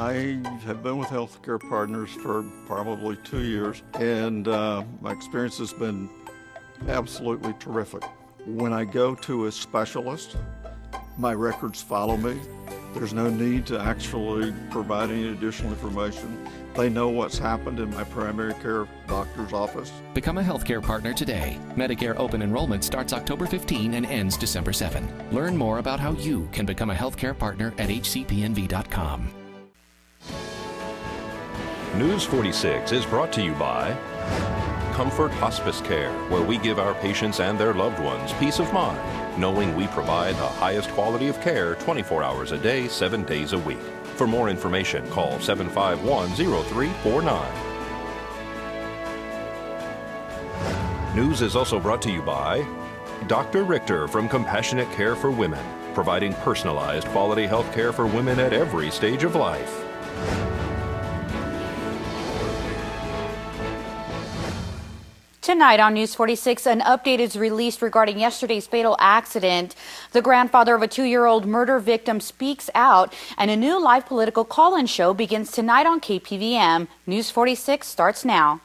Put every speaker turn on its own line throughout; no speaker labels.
I have been with Healthcare Partners for probably 2 years, and my experience has been absolutely terrific. When I go to a specialist, my records follow me. There's no need to actually provide any additional information. They know what's happened in my primary care doctor's office.
Become a healthcare partner today. Medicare open enrollment starts October 15 and ends December 7. Learn more about how you can become a healthcare partner at hcpnv.com.
News 46 is brought to you by Comfort Hospice Care, where we give our patients and their loved ones peace of mind, knowing we provide the highest quality of care 24 hours a day, 7 days a week. For more information, call 751-0349. News is also brought to you by Dr. Richter from Compassionate Care for Women, providing personalized quality health care for women at every stage of life.
Tonight on News 46, an update is released regarding yesterday's fatal accident. The grandfather of a 2-year-old murder victim speaks out, and a new live political call-in show begins tonight on KPVM. News 46 starts now.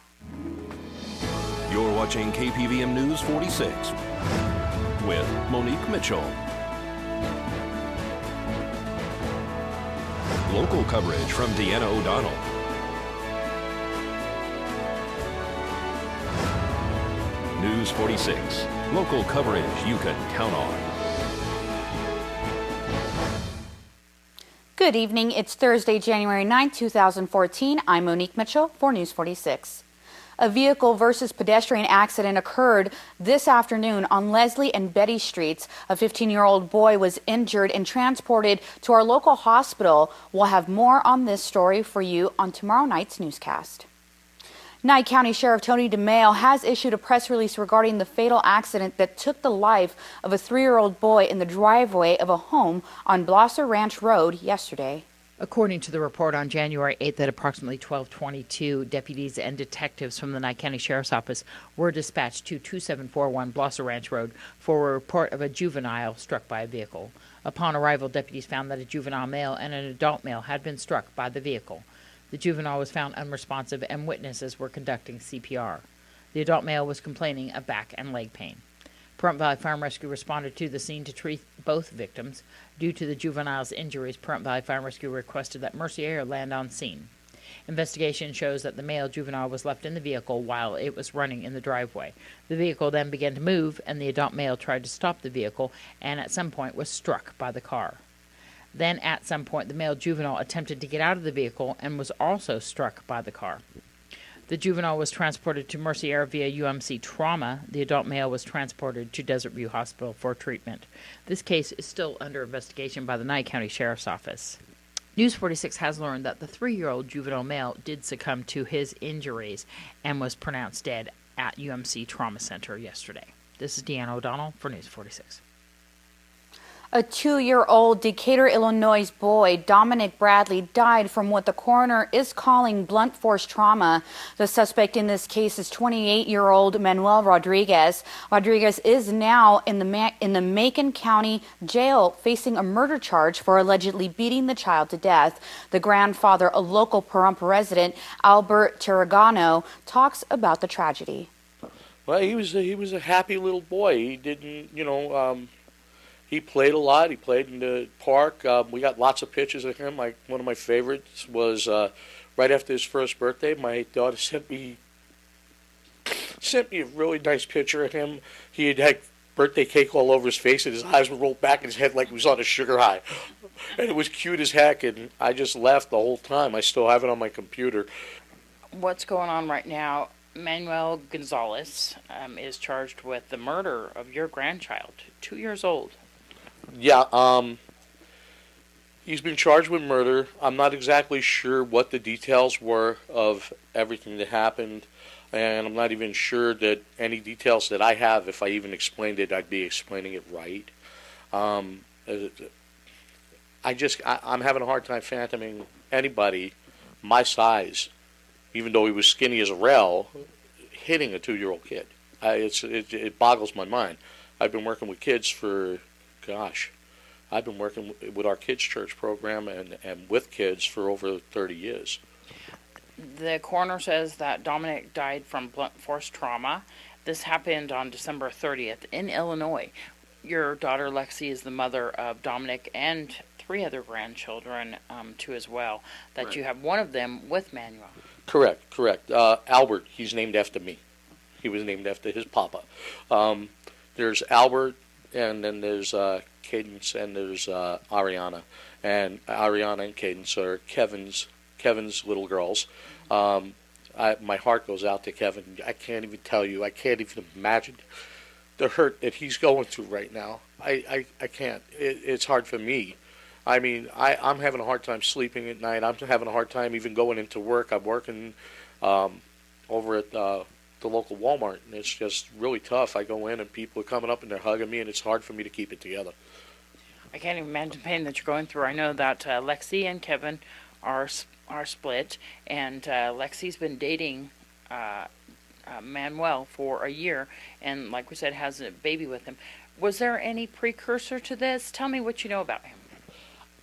You're watching KPVM News 46 with Monique Mitchell. Local coverage from Deanna O'Donnell. News 46, local coverage you can count on.
Good evening. It's Thursday, January 9, 2014. I'm Monique Mitchell for News 46. A vehicle versus pedestrian accident occurred this afternoon on Leslie and Betty Streets. A 15-year-old boy was injured and transported to our local hospital. We'll have more on this story for you on tomorrow night's newscast. Nye County Sheriff Tony DeMaio has issued a press release regarding the fatal accident that took the life of a 3-year-old boy in the driveway of a home on Blosser Ranch Road yesterday.
According to the report on January 8th at approximately 12:22, deputies and detectives from the Nye County Sheriff's Office were dispatched to 2741 Blosser Ranch Road for a report of a juvenile struck by a vehicle. Upon arrival, deputies found that a juvenile male and an adult male had been struck by the vehicle. The juvenile was found unresponsive and witnesses were conducting CPR. The adult male was complaining of back and leg pain. Pahrump Valley Fire and Rescue responded to the scene to treat both victims. Due to the juvenile's injuries, Pahrump Valley Fire and Rescue requested that Mercy Air land on scene. Investigation shows that the male juvenile was left in the vehicle while it was running in the driveway. The vehicle then began to move, and the adult male tried to stop the vehicle and at some point was struck by the car. Then, at some point, the male juvenile attempted to get out of the vehicle and was also struck by the car. The juvenile was transported to Mercy Air via UMC Trauma. The adult male was transported to Desert View Hospital for treatment. This case is still under investigation by the Nye County Sheriff's Office. News 46 has learned that the 3-year-old juvenile male did succumb to his injuries and was pronounced dead at UMC Trauma Center yesterday. This is Deanna O'Donnell for News 46.
A 2-year-old Decatur, Illinois boy, Dominic Bradley, died from what the coroner is calling blunt force trauma. The suspect in this case is 28-year-old Manuel Rodriguez. Rodriguez is now in the Macon County Jail facing a murder charge for allegedly beating the child to death. The grandfather, a local Pahrump resident, Albert Tarragano, talks about the tragedy.
Well, he was a happy little boy. He didn't, he played a lot. He played in the park. We got lots of pictures of him. One of my favorites was right after his first birthday. My daughter sent me a really nice picture of him. He had birthday cake all over his face, and his eyes were rolled back in his head like he was on a sugar high. And it was cute as heck, and I just laughed the whole time. I still have it on my computer.
What's going on right now? Manuel Gonzalez is charged with the murder of your grandchild, 2 years old.
Yeah, he's been charged with murder. I'm not exactly sure what the details were of everything that happened, and I'm not even sure that any details that I have, if I even explained it, I'd be explaining it right. I'm having a hard time fathoming anybody my size, even though he was skinny as a rail, hitting a 2-year-old kid. It boggles my mind. I've been working with kids for, I've been working with our kids' church program and with kids for over 30 years.
The coroner says that Dominic died from blunt force trauma. This happened on December 30th in Illinois. Your daughter Lexi is the mother of Dominic and 3 other grandchildren, too, as well. That
Right.
You have one of them with Manuel.
Correct. Albert, he's named after me. He was named after his papa. There's Albert, and then there's Cadence, and there's Ariana. And Ariana and Cadence are Kevin's little girls. My heart goes out to Kevin. I can't even tell you. I can't even imagine the hurt that he's going through right now. I can't. It's hard for me. I mean, I'm having a hard time sleeping at night. I'm having a hard time even going into work. I'm working over at the local Walmart, and it's just really tough. I go in, and people are coming up, and they're hugging me, and it's hard for me to keep it together.
I can't even imagine the pain that you're going through. I know that Lexi and Kevin are split, and Lexi's been dating Manuel for a year, and like we said, has a baby with him. Was there any precursor to this? Tell me what you know about him.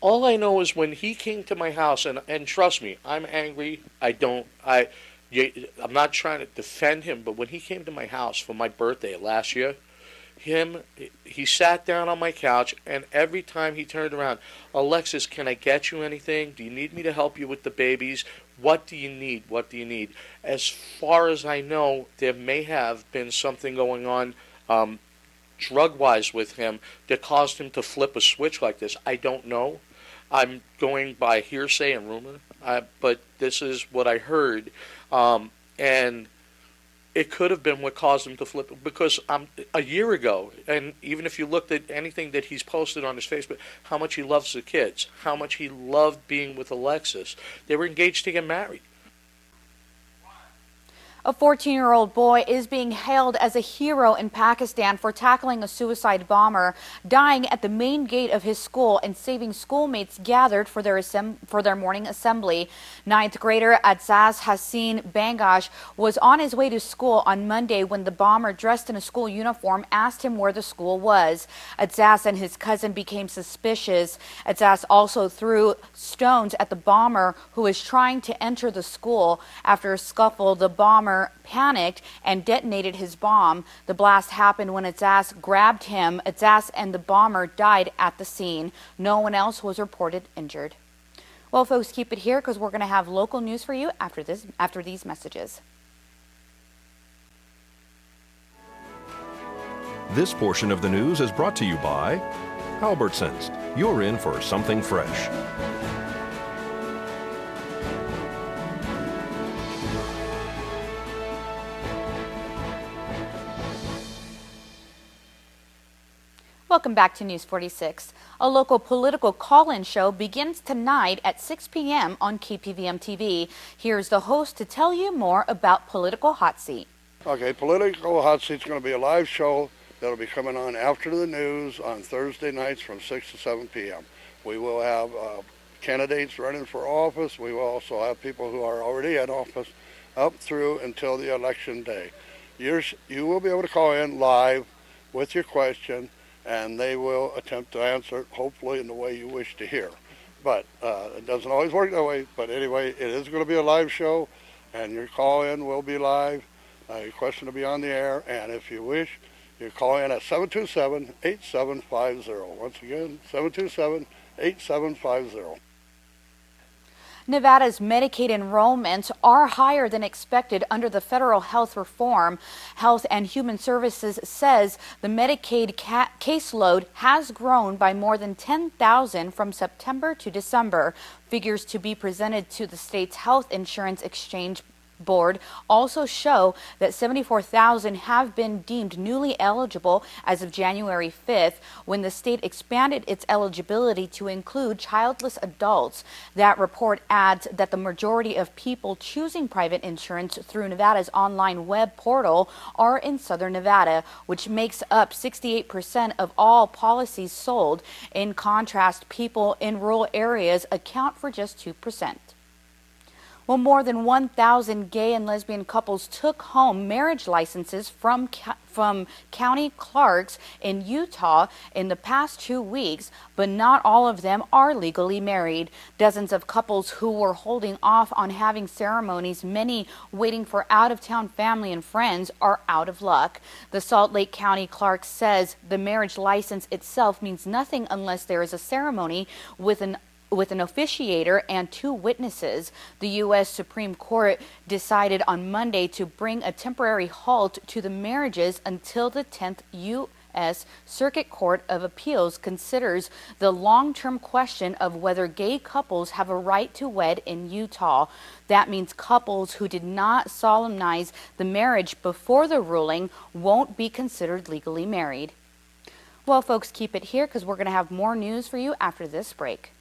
All I know is when he came to my house, and trust me, I'm angry. I'm not trying to defend him, but when he came to my house for my birthday last year, he sat down on my couch, and every time he turned around, Alexis, can I get you anything? Do you need me to help you with the babies? What do you need? What do you need? As far as I know, there may have been something going on drug-wise with him that caused him to flip a switch like this. I don't know. I'm going by hearsay and rumor, but this is what I heard, and it could have been what caused him to flip it, because a year ago, and even if you looked at anything that he's posted on his Facebook, how much he loves the kids, how much he loved being with Alexis. They were engaged to get married.
A 14-year-old boy is being hailed as a hero in Pakistan for tackling a suicide bomber, dying at the main gate of his school and saving schoolmates gathered for their morning assembly. 9th grader Adzaz Hassin Bangash was on his way to school on Monday when the bomber, dressed in a school uniform, asked him where the school was. Adzaz and his cousin became suspicious. Adzaz also threw stones at the bomber, who was trying to enter the school. After a scuffle, the bomber panicked and detonated his bomb. The blast happened when Adzaz grabbed him. Adzaz and the bomber died at the scene. No one else was reported injured. Well, folks, keep it here because we're going to have local news for you after these messages.
This portion of the news is brought to you by Albertsons. You're in for something fresh.
Welcome back to News 46. A local political call-in show begins tonight at 6 p.m. on KPVM TV. Here's the host to tell you more about Political Hot Seat.
Okay, Political Hot Seat's going to be a live show that'll be coming on after the news on Thursday nights from 6 to 7 p.m. We will have candidates running for office. We will also have people who are already in office up through until the election day. You will be able to call in live with your question, and they will attempt to answer it, hopefully in the way you wish to hear. But it doesn't always work that way. But anyway, it is going to be a live show, and your call-in will be live. Your question will be on the air, and if you wish, you call in at 727-8750. Once again, 727-8750.
Nevada's Medicaid enrollments are higher than expected under the federal health reform. Health and Human Services says the Medicaid caseload has grown by more than 10,000 from September to December. Figures to be presented to the state's health insurance exchange board also show that 74,000 have been deemed newly eligible as of January 5th, when the state expanded its eligibility to include childless adults. That report adds that the majority of people choosing private insurance through Nevada's online web portal are in southern Nevada, which makes up 68% of all policies sold. In contrast, people in rural areas account for just 2%. Well, more than 1,000 gay and lesbian couples took home marriage licenses from county clerks in Utah in the past 2 weeks, but not all of them are legally married. Dozens of couples who were holding off on having ceremonies, many waiting for out-of-town family and friends, are out of luck. The Salt Lake County clerk says the marriage license itself means nothing unless there is a ceremony with an officiator and 2 witnesses. The U.S. Supreme Court decided on Monday to bring a temporary halt to the marriages until the 10th U.S. Circuit Court of Appeals considers the long-term question of whether gay couples have a right to wed in Utah. That means couples who did not solemnize the marriage before the ruling won't be considered legally married. Well, folks, keep it here because we're going to have more news for you after this break.